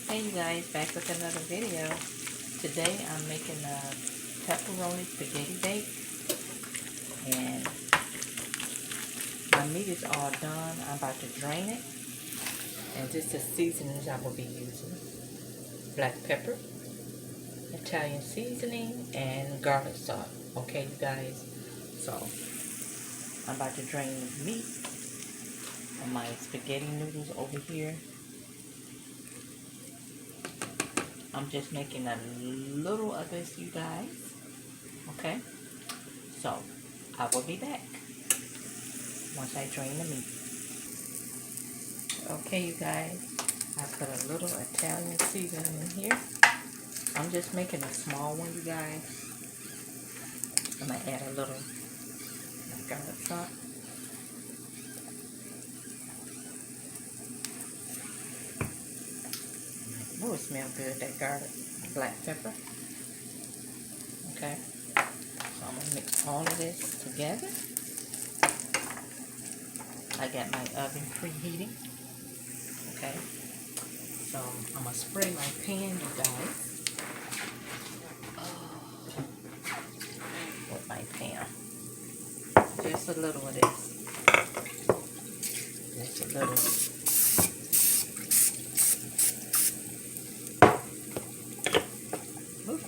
Hey you guys, back with another video. Today I'm making a pepperoni spaghetti bake, and my meat is all done. I'm about to drain it, and just the seasonings I will be using: black pepper, Italian seasoning, and garlic salt. Okay you guys, so I'm about to drain the meat and my spaghetti noodles over here. I'm just making a little of this, you guys. Okay, so I will be back once I drain the meat. Okay, you guys, I put a little Italian seasoning in here. I'm just making a small one, you guys. I'm gonna add a little garlic salt. Oh, it smells good, that garlic, black pepper. Okay, so I'm gonna mix all of this together. I got my oven preheating. Okay, so I'm gonna spray my pan, you guys, with my pan. Just a little of this. Just a little. Ooh.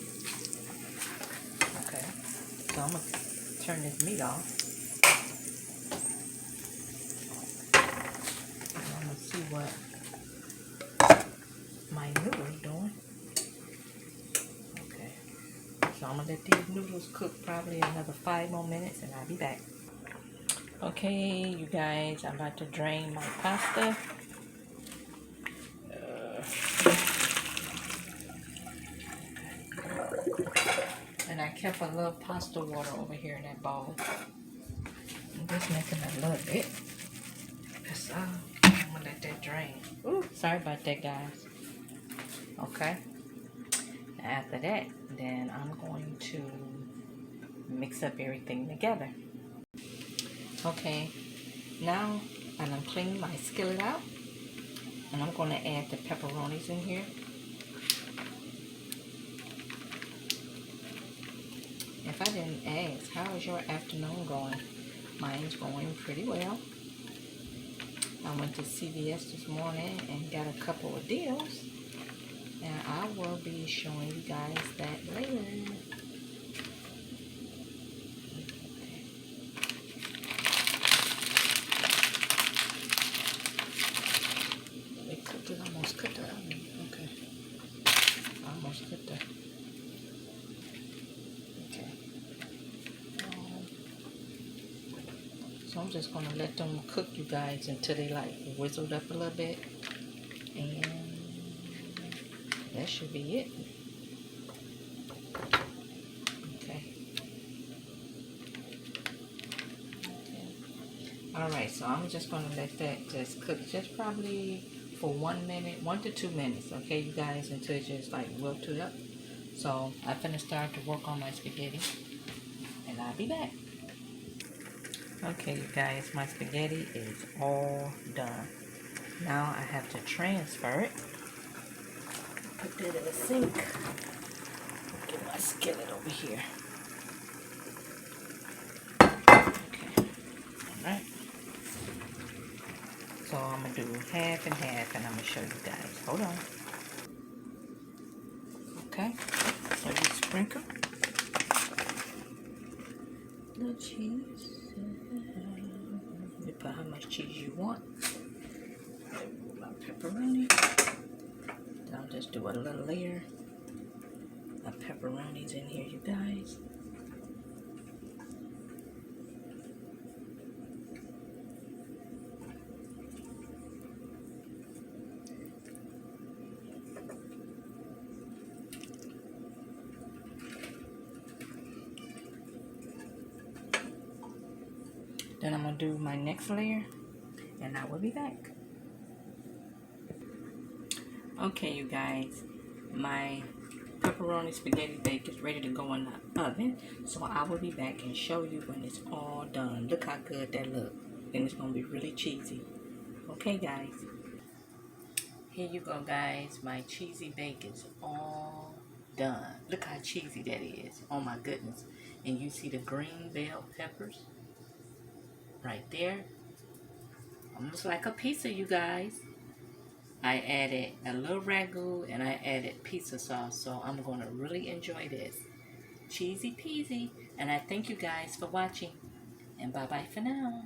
Okay, so I'm gonna turn this meat off. And I'm gonna see what my noodles doing. Okay, so I'm gonna let these noodles cook probably another 5 more minutes, and I'll be back. Okay, you guys, I'm about to drain my pasta. And I kept a little pasta water over here in that bowl. I'm just making a little bit. That's all. I'm gonna let that drain. Ooh, sorry about that, guys. Okay. After that, then I'm going to mix up everything together. Okay, now I'm cleaning my skillet out, and I'm going to add the pepperonis in here. If I didn't ask, how is your afternoon going? Mine's going pretty well. I went to CVS this morning and got a couple of deals, and I will be showing you guys that later. Almost cut the oven. Okay. Almost cut the. Okay. So I'm just gonna let them cook, you guys, until they like whizzled up a little bit, and that should be it. Okay. All right. So I'm just gonna let that just cook, just probably for 1 minute, 1 to 2 minutes, okay, you guys, until it just like wilted up. So I'm finna start to work on my spaghetti, and I'll be back. Okay, you guys, my spaghetti is all done. Now I have to transfer it. Put that in the sink. Get my skillet over here. Okay, all right. So I'm gonna do half and half, and I'm gonna show you guys. Hold on. Okay, so you sprinkle the cheese. You put how much cheese you want. My pepperoni. Then I'll just do a little layer of pepperonis in here, you guys. Then I'm going to do my next layer, and I will be back. Okay, you guys, my pepperoni spaghetti bake is ready to go in the oven, so I will be back and show you when it's all done. Look how good that looks, and it's going to be really cheesy. Okay, guys. Here you go, guys. My cheesy bake is all done. Look how cheesy that is. Oh my goodness. And you see the green bell peppers right there. Almost like a pizza, you guys. I added a little ragu and I added pizza sauce. So I'm going to really enjoy this. Cheesy peasy. And I thank you guys for watching. And bye-bye for now.